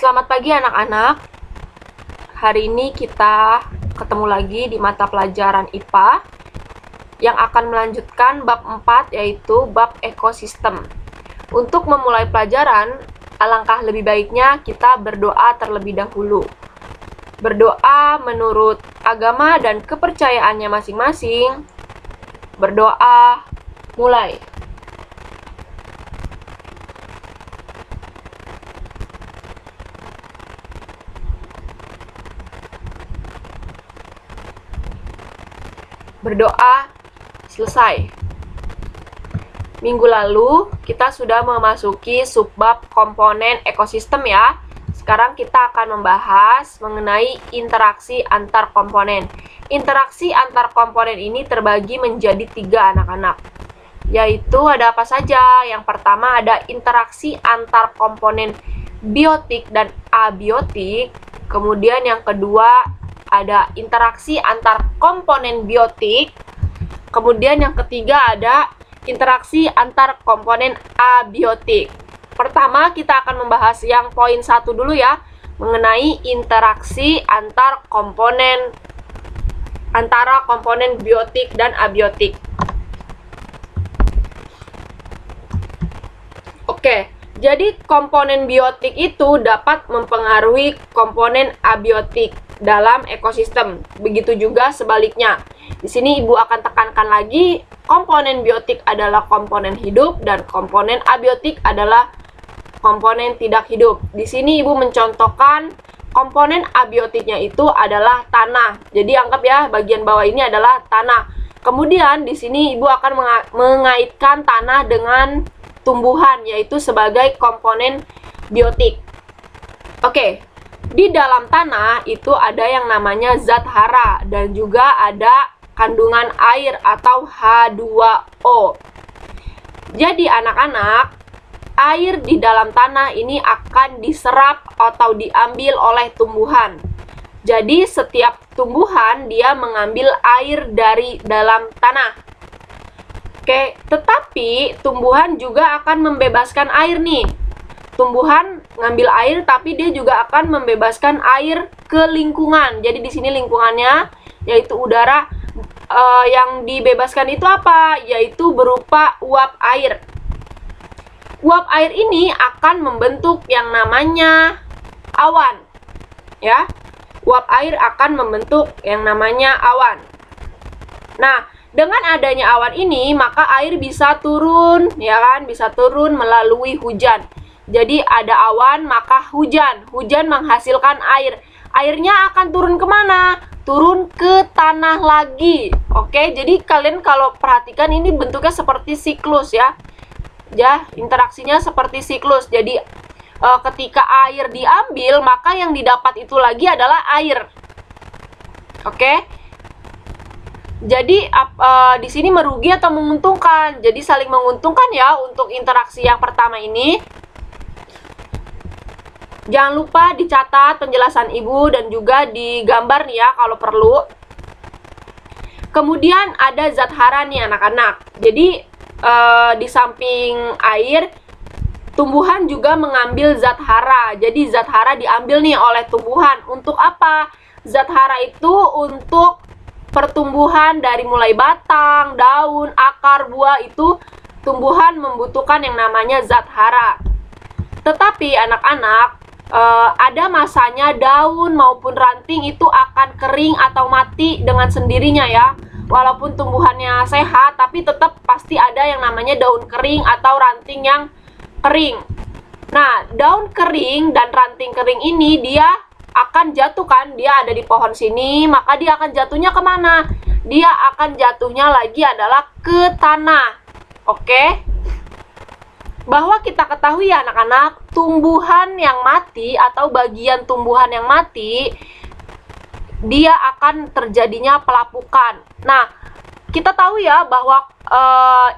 Selamat pagi anak-anak. Hari ini kita ketemu lagi di mata pelajaran IPA yang akan melanjutkan bab 4, yaitu bab ekosistem. Untuk memulai pelajaran, alangkah lebih baiknya kita berdoa terlebih dahulu. Berdoa menurut agama dan kepercayaannya masing-masing. Berdoa, mulai. Berdoa selesai. Minggu lalu kita sudah memasuki subbab komponen ekosistem ya. Sekarang kita akan membahas mengenai interaksi antar komponen. Interaksi antar komponen ini terbagi menjadi 3 anak-anak. Yaitu ada apa saja? Yang pertama ada interaksi antar komponen biotik dan abiotik. Kemudian yang kedua ada interaksi antar komponen biotik. Kemudian yang ketiga ada interaksi antar komponen abiotik. Pertama kita akan membahas yang poin 1 dulu ya, mengenai interaksi antar komponen antara komponen biotik dan abiotik. Oke, jadi komponen biotik itu dapat mempengaruhi komponen abiotik dalam ekosistem. Begitu juga sebaliknya. Di sini Ibu akan tekankan lagi, komponen biotik adalah komponen hidup dan komponen abiotik adalah komponen tidak hidup. Di sini Ibu mencontohkan komponen abiotiknya itu adalah tanah. Jadi anggap ya bagian bawah ini adalah tanah. Kemudian di sini Ibu akan mengaitkan tanah dengan tumbuhan, yaitu sebagai komponen biotik. Oke. Di dalam tanah itu ada yang namanya zat hara dan juga ada kandungan air atau H2O. Jadi anak-anak, air di dalam tanah ini akan diserap atau diambil oleh tumbuhan. Jadi setiap tumbuhan dia mengambil air dari dalam tanah. Oke, tetapi tumbuhan juga akan membebaskan air nih. Tumbuhan ngambil air tapi dia juga akan membebaskan air ke lingkungan. Jadi di sini lingkungannya yaitu udara, yang dibebaskan itu apa? Yaitu berupa uap air. Uap air ini akan membentuk yang namanya awan. Ya. Uap air akan membentuk yang namanya awan. Nah, dengan adanya awan ini maka air bisa turun, ya kan? Bisa turun melalui hujan. Jadi ada awan maka hujan. Hujan menghasilkan air. Airnya akan turun kemana? Turun ke tanah lagi. Oke, jadi kalian kalau perhatikan ini bentuknya seperti siklus ya. Ya, interaksinya seperti siklus. Jadi ketika air diambil maka yang didapat itu lagi adalah air. Oke. Jadi di sini merugi atau menguntungkan? Jadi saling menguntungkan ya untuk interaksi yang pertama ini. Jangan lupa dicatat penjelasan Ibu dan juga digambar nih ya kalau perlu. Kemudian ada zat hara nih anak-anak. Jadi di samping air, tumbuhan juga mengambil zat hara. Jadi zat hara diambil nih oleh tumbuhan. Untuk apa? Zat hara itu untuk pertumbuhan dari mulai batang, daun, akar, buah itu tumbuhan membutuhkan yang namanya zat hara. Tetapi anak-anak, ada masanya daun maupun ranting itu akan kering atau mati dengan sendirinya ya. Walaupun tumbuhannya sehat, tapi tetap pasti ada yang namanya daun kering atau ranting yang kering. Nah, daun kering dan ranting kering ini dia akan jatuh kan, dia ada di pohon sini, maka dia akan jatuhnya kemana? Dia akan jatuhnya lagi adalah ke tanah. Oke? Bahwa kita ketahui ya anak-anak, tumbuhan yang mati atau bagian tumbuhan yang mati, dia akan terjadinya pelapukan. Nah, kita tahu ya bahwa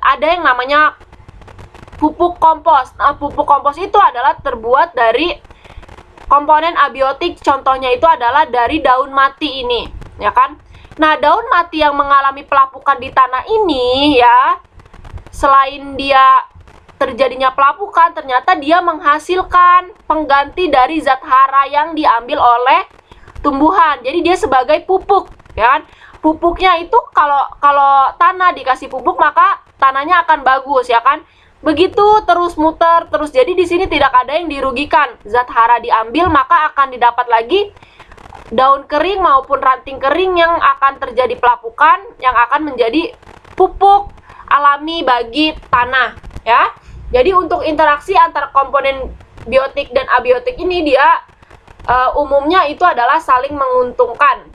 ada yang namanya pupuk kompos. Nah, pupuk kompos itu adalah terbuat dari komponen abiotik, contohnya itu adalah dari daun mati ini, ya kan? Nah, daun mati yang mengalami pelapukan di tanah ini ya, selain dia terjadinya pelapukan, ternyata dia menghasilkan pengganti dari zat hara yang diambil oleh tumbuhan. Jadi dia sebagai pupuk, ya kan? Pupuknya itu kalau tanah dikasih pupuk, maka tanahnya akan bagus, ya kan? Begitu terus muter terus. Jadi di sini tidak ada yang dirugikan. Zat hara diambil, maka akan didapat lagi daun kering maupun ranting kering yang akan terjadi pelapukan yang akan menjadi pupuk alami bagi tanah, ya. Jadi untuk interaksi antar komponen biotik dan abiotik ini dia umumnya itu adalah saling menguntungkan.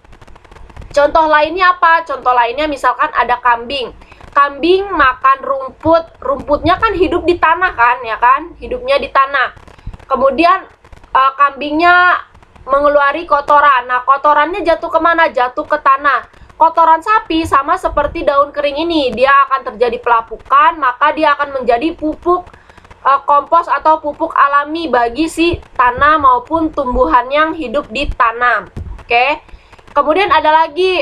Contoh lainnya apa? Contoh lainnya misalkan ada kambing. Kambing makan rumput, rumputnya kan hidup di tanah kan, ya kan? Hidupnya di tanah. Kemudian kambingnya mengeluari kotoran. Nah, kotorannya jatuh kemana? Jatuh ke tanah. Kotoran sapi sama seperti daun kering ini, dia akan terjadi pelapukan, maka dia akan menjadi pupuk kompos atau pupuk alami bagi si tanah maupun tumbuhan yang hidup di tanah. Oke. Kemudian ada lagi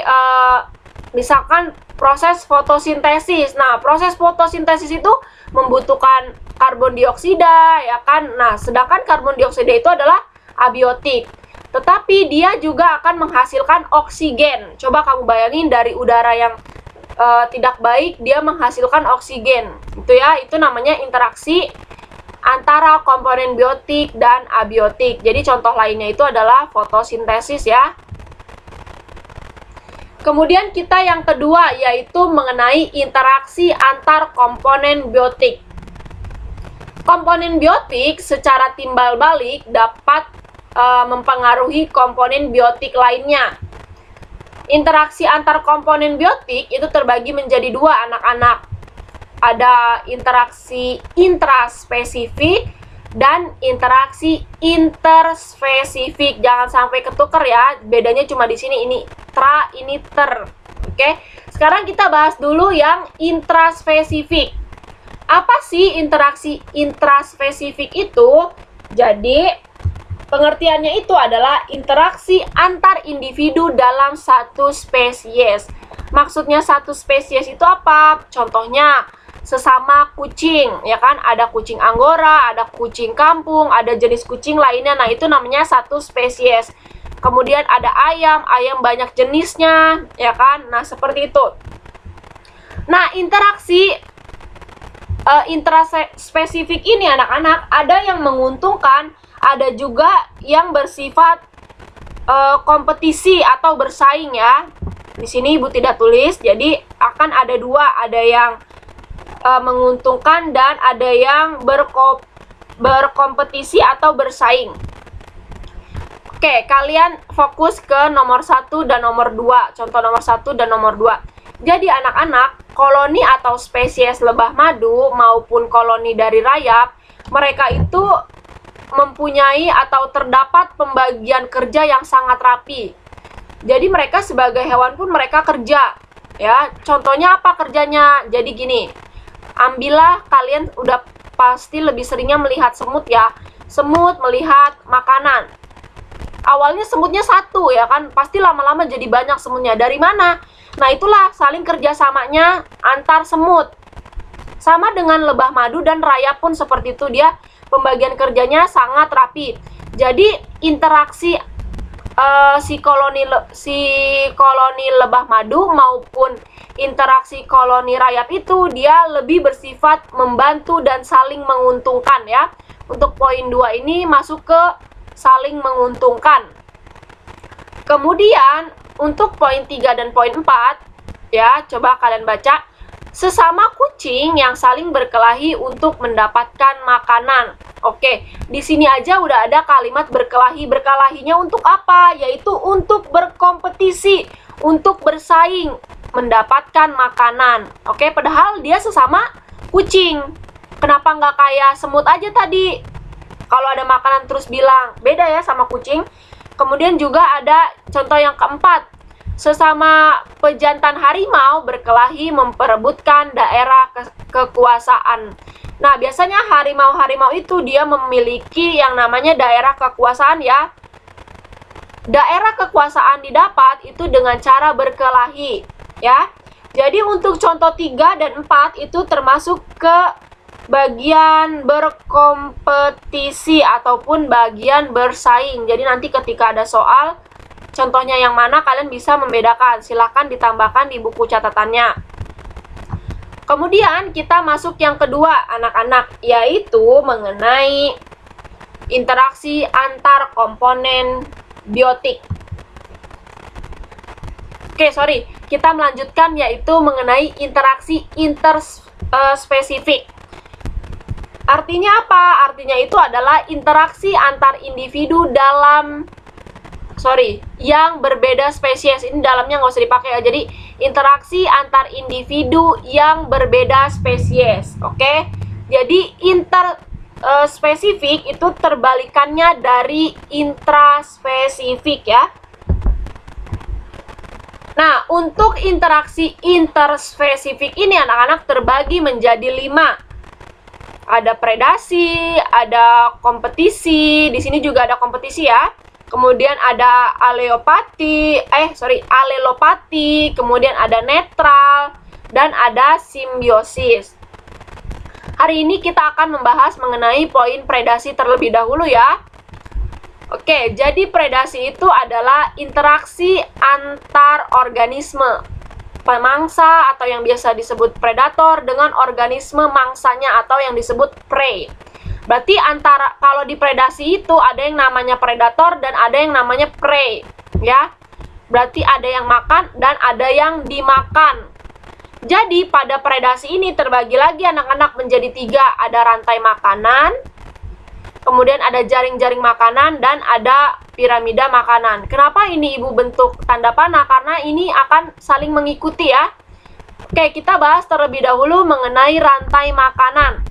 misalkan proses fotosintesis. Nah, proses fotosintesis itu membutuhkan karbon dioksida, ya kan? Nah, sedangkan karbon dioksida itu adalah abiotik. Tetapi dia juga akan menghasilkan oksigen. Coba kamu bayangin dari udara yang tidak baik, dia menghasilkan oksigen. Itu ya, itu namanya interaksi antara komponen biotik dan abiotik. Jadi contoh lainnya itu adalah fotosintesis ya. Kemudian kita yang kedua yaitu mengenai interaksi antar komponen biotik. Komponen biotik secara timbal balik dapat mempengaruhi komponen biotik lainnya. Interaksi antar komponen biotik itu terbagi menjadi dua anak-anak. Ada interaksi intraspesifik dan interaksi interspesifik. Jangan sampai ketuker ya. Bedanya cuma di sini, ini tra, ini ter. Oke. Sekarang kita bahas dulu yang intraspesifik. Apa sih interaksi intraspesifik itu? Jadi pengertiannya itu adalah interaksi antar individu dalam satu spesies. Maksudnya satu spesies itu apa? Contohnya sesama kucing, ya kan? Ada kucing Anggora, ada kucing kampung, ada jenis kucing lainnya. Nah, itu namanya satu spesies. Kemudian ada ayam, ayam banyak jenisnya, ya kan? Nah, seperti itu. Nah, interaksi intraspesifik ini anak-anak ada yang menguntungkan, ada juga yang bersifat kompetisi atau bersaing ya. Di sini Ibu tidak tulis, jadi akan ada dua, ada yang menguntungkan dan ada yang berkompetisi atau bersaing. Oke, kalian fokus ke nomor 1 dan nomor 2. Contoh nomor 1 dan nomor 2. Jadi anak-anak, koloni atau spesies lebah madu maupun koloni dari rayap, mereka itu mempunyai atau terdapat pembagian kerja yang sangat rapi. Jadi mereka sebagai hewan pun mereka kerja. Ya, contohnya apa kerjanya? Jadi gini. Ambillah, kalian udah pasti lebih seringnya melihat semut ya. Semut melihat makanan. Awalnya semutnya satu ya kan, pasti lama-lama jadi banyak semutnya. Dari mana? Nah, itulah saling kerjasamanya antar semut. Sama dengan lebah madu dan rayap pun seperti itu, dia pembagian kerjanya sangat rapi. Jadi interaksi si koloni lebah madu maupun interaksi koloni rayap itu dia lebih bersifat membantu dan saling menguntungkan ya. Untuk poin 2 ini masuk ke saling menguntungkan. Kemudian untuk poin 3 dan poin 4 ya, coba kalian baca. Sesama kucing yang saling berkelahi untuk mendapatkan makanan. Oke, di sini aja udah ada kalimat berkelahi. Berkelahinya untuk apa? Yaitu untuk berkompetisi, untuk bersaing, mendapatkan makanan. Oke, padahal dia sesama kucing. Kenapa nggak kayak semut aja tadi? Kalau ada makanan terus bilang, beda ya sama kucing. Kemudian juga ada contoh yang keempat. Sesama pejantan harimau berkelahi memperebutkan daerah kekuasaan. Nah, biasanya harimau-harimau itu dia memiliki yang namanya daerah kekuasaan ya. Daerah kekuasaan didapat itu dengan cara berkelahi ya. Jadi untuk contoh 3 dan 4 itu termasuk ke bagian berkompetisi ataupun bagian bersaing. Jadi nanti ketika ada soal, contohnya yang mana kalian bisa membedakan. Silahkan ditambahkan di buku catatannya. Kemudian kita masuk yang kedua anak-anak, yaitu mengenai interaksi antar komponen biotik. Kita melanjutkan yaitu mengenai interaksi interspesifik. Artinya apa? Artinya itu adalah interaksi antar individu yang berbeda spesies. Ini dalamnya nggak usah dipakai ya. Jadi interaksi antar individu yang berbeda spesies. Oke? Jadi interspesifik itu terbalikannya dari intraspesifik ya. Nah, untuk interaksi interspesifik ini anak-anak terbagi menjadi 5. Ada predasi, ada kompetisi, di sini juga ada kompetisi ya. Kemudian ada alelopati, kemudian ada netral, dan ada simbiosis. Hari ini kita akan membahas mengenai poin predasi terlebih dahulu ya. Oke, jadi predasi itu adalah interaksi antar organisme pemangsa atau yang biasa disebut predator dengan organisme mangsanya atau yang disebut prey. Berarti kalau di predasi itu ada yang namanya predator dan ada yang namanya prey, ya. Berarti ada yang makan dan ada yang dimakan. Jadi pada predasi ini terbagi lagi anak-anak menjadi 3, ada rantai makanan, kemudian ada jaring-jaring makanan, dan ada piramida makanan. Kenapa ini ibu bentuk tanda panah? Karena ini akan saling mengikuti ya. Oke, kita bahas terlebih dahulu mengenai rantai makanan.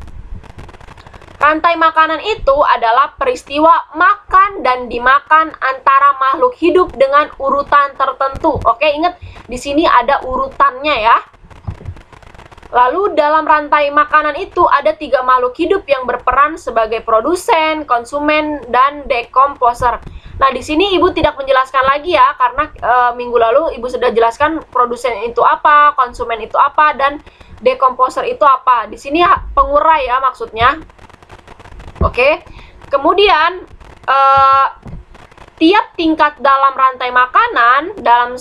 Rantai makanan itu adalah peristiwa makan dan dimakan antara makhluk hidup dengan urutan tertentu. Oke, ingat di sini ada urutannya ya. Lalu dalam rantai makanan itu ada 3 makhluk hidup yang berperan sebagai produsen, konsumen, dan dekomposer. Nah, di sini ibu tidak menjelaskan lagi ya, karena minggu lalu ibu sudah jelaskan produsen itu apa, konsumen itu apa, dan dekomposer itu apa. Di sini pengurai ya maksudnya. Oke. Kemudian tiap tingkat dalam rantai makanan dalam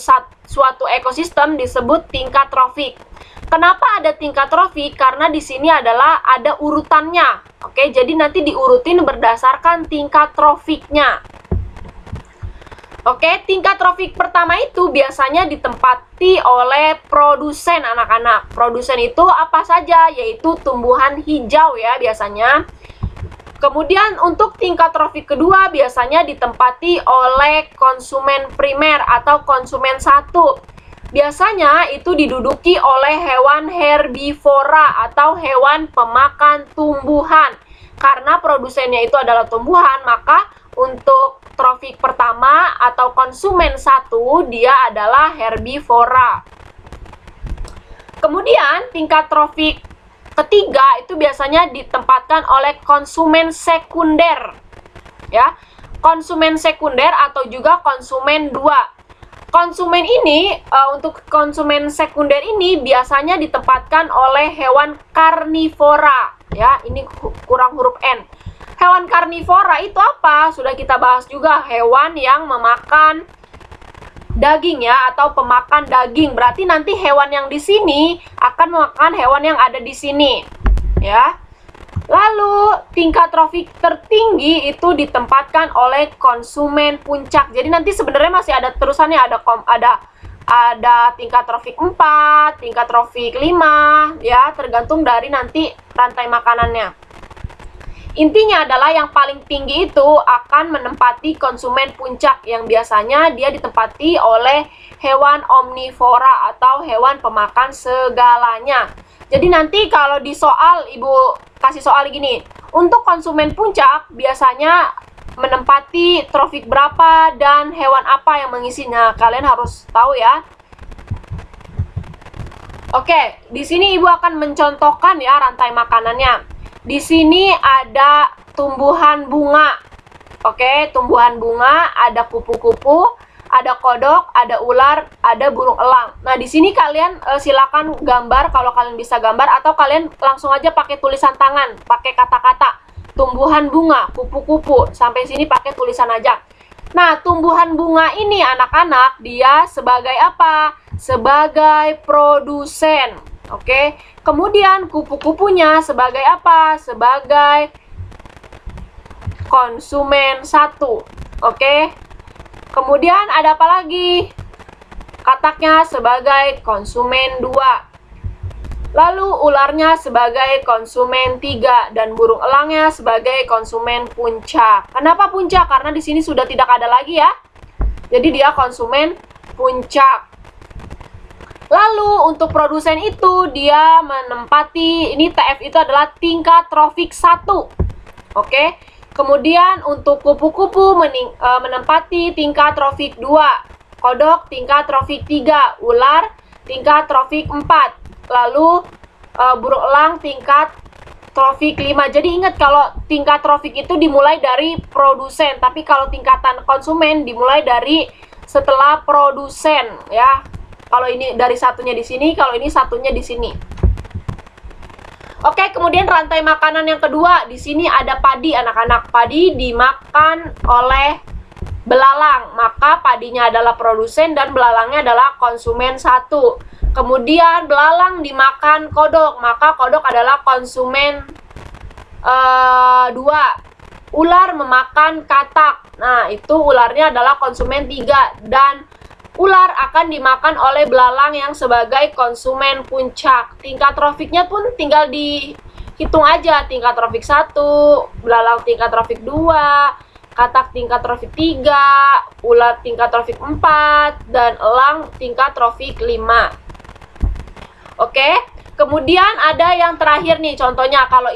suatu ekosistem disebut tingkat trofik. Kenapa ada tingkat trofik? Karena di sini adalah ada urutannya. Oke, jadi nanti diurutin berdasarkan tingkat trofiknya. Oke, tingkat trofik pertama itu biasanya ditempati oleh produsen anak-anak. Produsen itu apa saja? Yaitu tumbuhan hijau ya biasanya. Kemudian untuk tingkat trofik kedua biasanya ditempati oleh konsumen primer atau konsumen satu. Biasanya itu diduduki oleh hewan herbivora atau hewan pemakan tumbuhan. Karena produsennya itu adalah tumbuhan, maka untuk trofik pertama atau konsumen satu dia adalah herbivora. Kemudian tingkat trofik ketiga itu biasanya ditempatkan oleh konsumen sekunder. Ya. Konsumen sekunder atau juga konsumen 2. Konsumen ini, untuk konsumen sekunder ini biasanya ditempatkan oleh hewan karnivora. Ya, ini kurang huruf N. Hewan karnivora itu apa? Sudah kita bahas juga, hewan yang memakan daging ya, atau pemakan daging. Berarti nanti hewan yang di sini akan memakan hewan yang ada di sini. Ya. Lalu tingkat trofik tertinggi itu ditempatkan oleh konsumen puncak. Jadi nanti sebenarnya masih ada terusannya, ada tingkat trofik 4, tingkat trofik 5 ya, tergantung dari nanti rantai makanannya. Intinya adalah yang paling tinggi itu akan menempati konsumen puncak yang biasanya dia ditempati oleh hewan omnivora atau hewan pemakan segalanya. Jadi nanti kalau di soal ibu kasih soal gini, untuk konsumen puncak biasanya menempati trofik berapa dan hewan apa yang mengisinya. Kalian harus tahu ya. Oke, di sini ibu akan mencontohkan ya rantai makanannya. Di sini ada tumbuhan bunga. Oke, tumbuhan bunga, ada kupu-kupu, ada kodok, ada ular, ada burung elang. Nah, di sini kalian silakan gambar kalau kalian bisa gambar, atau kalian langsung aja pakai tulisan tangan, pakai kata-kata. Tumbuhan bunga, kupu-kupu. Sampai sini pakai tulisan aja. Nah, tumbuhan bunga ini anak-anak, dia sebagai apa? Sebagai produsen. Oke. Kemudian kupu-kupunya sebagai apa? Sebagai konsumen 1. Oke. Kemudian ada apa lagi? Kataknya sebagai konsumen 2. Lalu ularnya sebagai konsumen 3 dan burung elangnya sebagai konsumen puncak. Kenapa puncak? Karena di sini sudah tidak ada lagi ya. Jadi dia konsumen puncak. Lalu untuk produsen itu dia menempati, ini TF itu adalah tingkat trofik 1. Oke. Kemudian untuk kupu-kupu menempati tingkat trofik 2. Kodok tingkat trofik 3, ular tingkat trofik 4. Lalu burung elang tingkat trofik 5. Jadi ingat kalau tingkat trofik itu dimulai dari produsen, tapi kalau tingkatan konsumen dimulai dari setelah produsen ya. Kalau ini dari satunya di sini, kalau ini satunya di sini. Oke, kemudian rantai makanan yang kedua, di sini ada padi anak-anak. Padi dimakan oleh belalang, maka padinya adalah produsen dan belalangnya adalah konsumen 1. Kemudian belalang dimakan kodok, maka kodok adalah konsumen 2. Ular memakan katak, nah itu ularnya adalah konsumen 3. Dan ular akan dimakan oleh belalang yang sebagai konsumen puncak. Tingkat trofiknya pun tinggal dihitung aja. Tingkat trofik 1, belalang tingkat trofik 2, katak tingkat trofik 3, ular tingkat trofik 4, dan elang tingkat trofik 5. Oke, kemudian ada yang terakhir nih contohnya. Kalau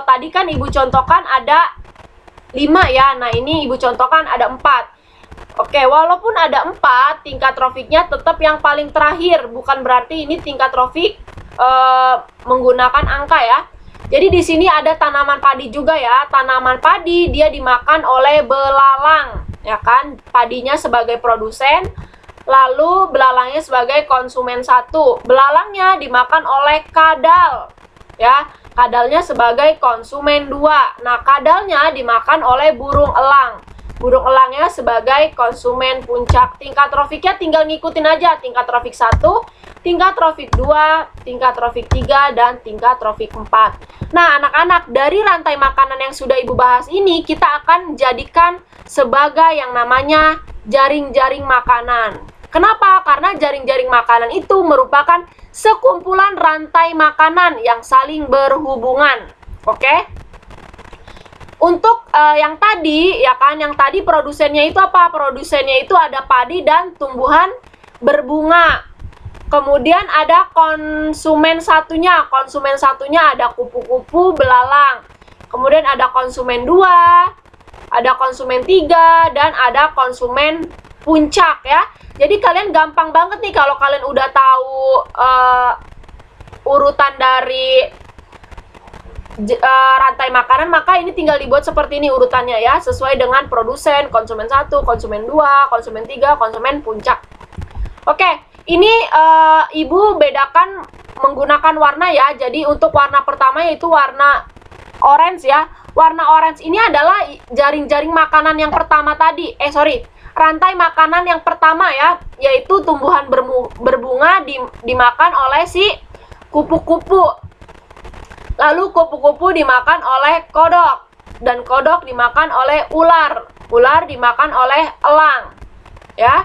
tadi kan ibu contohkan ada 5 ya. Nah ini ibu contohkan ada 4. Oke, walaupun ada 4, tingkat trofiknya tetap yang paling terakhir. Bukan berarti ini tingkat trofik menggunakan angka ya. Jadi di sini ada tanaman padi juga ya. Tanaman padi dia dimakan oleh belalang, ya kan? Padinya sebagai produsen, lalu belalangnya sebagai konsumen 1. Belalangnya dimakan oleh kadal, ya. Kadalnya sebagai konsumen 2. Nah, kadalnya dimakan oleh burung elang. Burung elangnya sebagai konsumen puncak. Tingkat trofiknya tinggal ngikutin aja. Tingkat trofik 1, tingkat trofik 2, tingkat trofik 3, dan tingkat trofik 4. Nah, anak-anak, dari rantai makanan yang sudah ibu bahas ini, kita akan jadikan sebagai yang namanya jaring-jaring makanan. Kenapa? Karena jaring-jaring makanan itu merupakan sekumpulan rantai makanan yang saling berhubungan. Oke? Untuk yang tadi, ya kan, yang tadi produsennya itu apa? Produsennya itu ada padi dan tumbuhan berbunga. Kemudian ada konsumen satunya. Konsumen satunya ada kupu-kupu, belalang. Kemudian ada konsumen 2, ada konsumen 3, dan ada konsumen puncak ya. Jadi kalian gampang banget nih kalau kalian udah tahu urutan dari rantai makanan, maka ini tinggal dibuat seperti ini urutannya ya, sesuai dengan produsen, konsumen 1, konsumen 2, konsumen 3, konsumen puncak. Oke, ini ibu bedakan menggunakan warna ya. Jadi untuk warna pertama yaitu warna orange ya. Warna orange ini adalah jaring-jaring makanan yang pertama tadi. Rantai makanan yang pertama ya, yaitu tumbuhan berbunga dimakan oleh si kupu-kupu. Lalu kupu-kupu dimakan oleh kodok, dan kodok dimakan oleh ular. Ular dimakan oleh elang. Ya.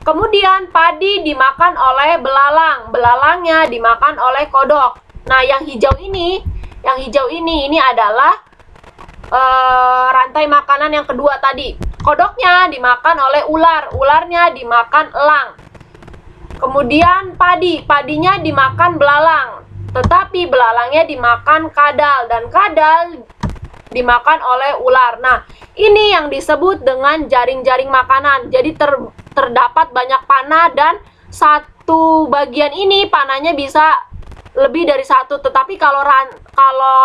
Kemudian padi dimakan oleh belalang. Belalangnya dimakan oleh kodok. Nah, yang hijau ini adalah rantai makanan yang kedua tadi. Kodoknya dimakan oleh ular. Ularnya dimakan elang. Kemudian padinya dimakan belalang. Tetapi belalangnya dimakan kadal, dan kadal dimakan oleh ular. Nah, ini yang disebut dengan jaring-jaring makanan. Jadi terdapat banyak panah, dan satu bagian ini panahnya bisa lebih dari satu. Tetapi kalau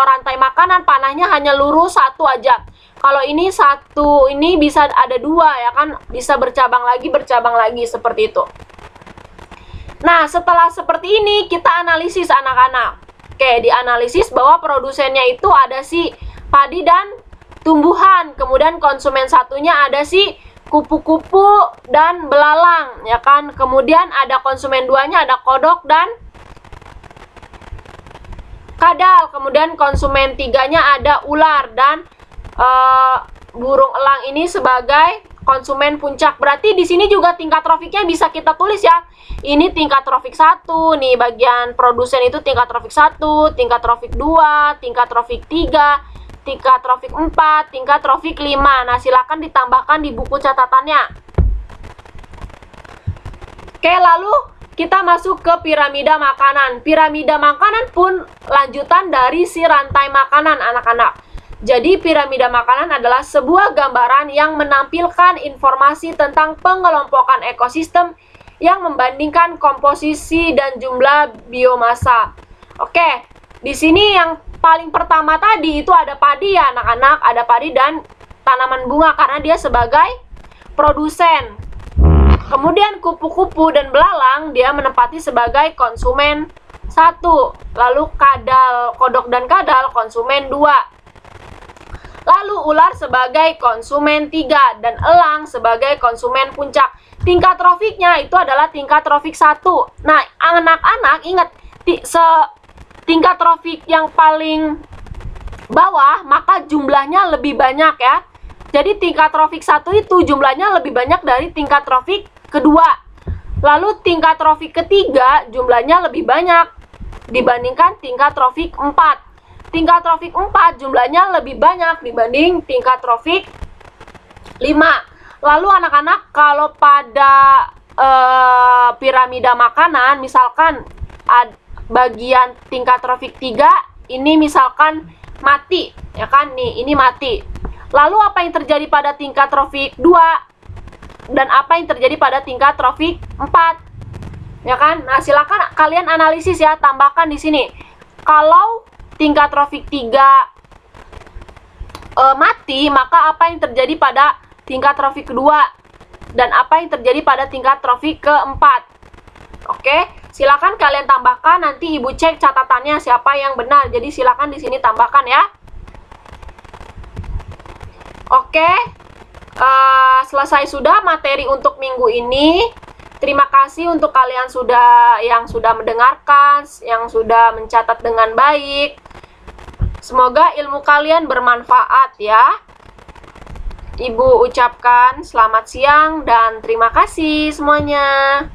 rantai makanan panahnya hanya lurus satu aja. Kalau ini satu, ini bisa ada dua ya kan, bisa bercabang lagi seperti itu. Nah, setelah seperti ini kita analisis anak-anak. Oke, dianalisis bahwa produsennya itu ada si padi dan tumbuhan, kemudian konsumen satunya ada si kupu-kupu dan belalang ya kan. Kemudian ada konsumen duanya ada kodok dan kadal. Kemudian konsumen tiganya ada ular dan burung elang ini sebagai konsumen puncak. Berarti di sini juga tingkat trofiknya bisa kita tulis ya. Ini tingkat trofik 1, nih bagian produsen itu tingkat trofik 1, tingkat trofik 2, tingkat trofik 3, tingkat trofik 4, tingkat trofik 5. Nah, silakan ditambahkan di buku catatannya. Oke, lalu kita masuk ke piramida makanan. Piramida makanan pun lanjutan dari si rantai makanan, anak-anak. Jadi, piramida makanan adalah sebuah gambaran yang menampilkan informasi tentang pengelompokan ekosistem yang membandingkan komposisi dan jumlah biomasa. Oke, di sini yang paling pertama tadi itu ada padi ya, anak-anak. Ada padi dan tanaman bunga karena dia sebagai produsen. Kemudian kupu-kupu dan belalang dia menempati sebagai konsumen 1. Lalu kadal, kodok dan kadal konsumen 2. Lalu ular sebagai konsumen 3 dan elang sebagai konsumen puncak. Tingkat trofiknya itu adalah tingkat trofik 1. Nah, anak-anak ingat tingkat trofik yang paling bawah maka jumlahnya lebih banyak ya. Jadi tingkat trofik 1 itu jumlahnya lebih banyak dari tingkat trofik kedua. Lalu tingkat trofik ketiga jumlahnya lebih banyak dibandingkan tingkat trofik 4. Tingkat trofik 4 jumlahnya lebih banyak dibanding tingkat trofik 5. Lalu anak-anak kalau pada piramida makanan misalkan bagian tingkat trofik 3 ini misalkan mati ya kan, nih ini mati. Lalu apa yang terjadi pada tingkat trofik 2 dan apa yang terjadi pada tingkat trofik 4 ya kan. Nah, silakan kalian analisis ya, tambahkan di sini. Kalau tingkat trofik 3 mati, maka apa yang terjadi pada tingkat trofik kedua dan apa yang terjadi pada tingkat trofik keempat. Oke, silakan kalian tambahkan, nanti ibu cek catatannya siapa yang benar. Jadi silakan di sini tambahkan ya. Oke, selesai sudah materi untuk minggu ini. Terima kasih untuk kalian yang sudah mendengarkan, yang sudah mencatat dengan baik. Semoga ilmu kalian bermanfaat ya. Ibu ucapkan selamat siang dan terima kasih semuanya.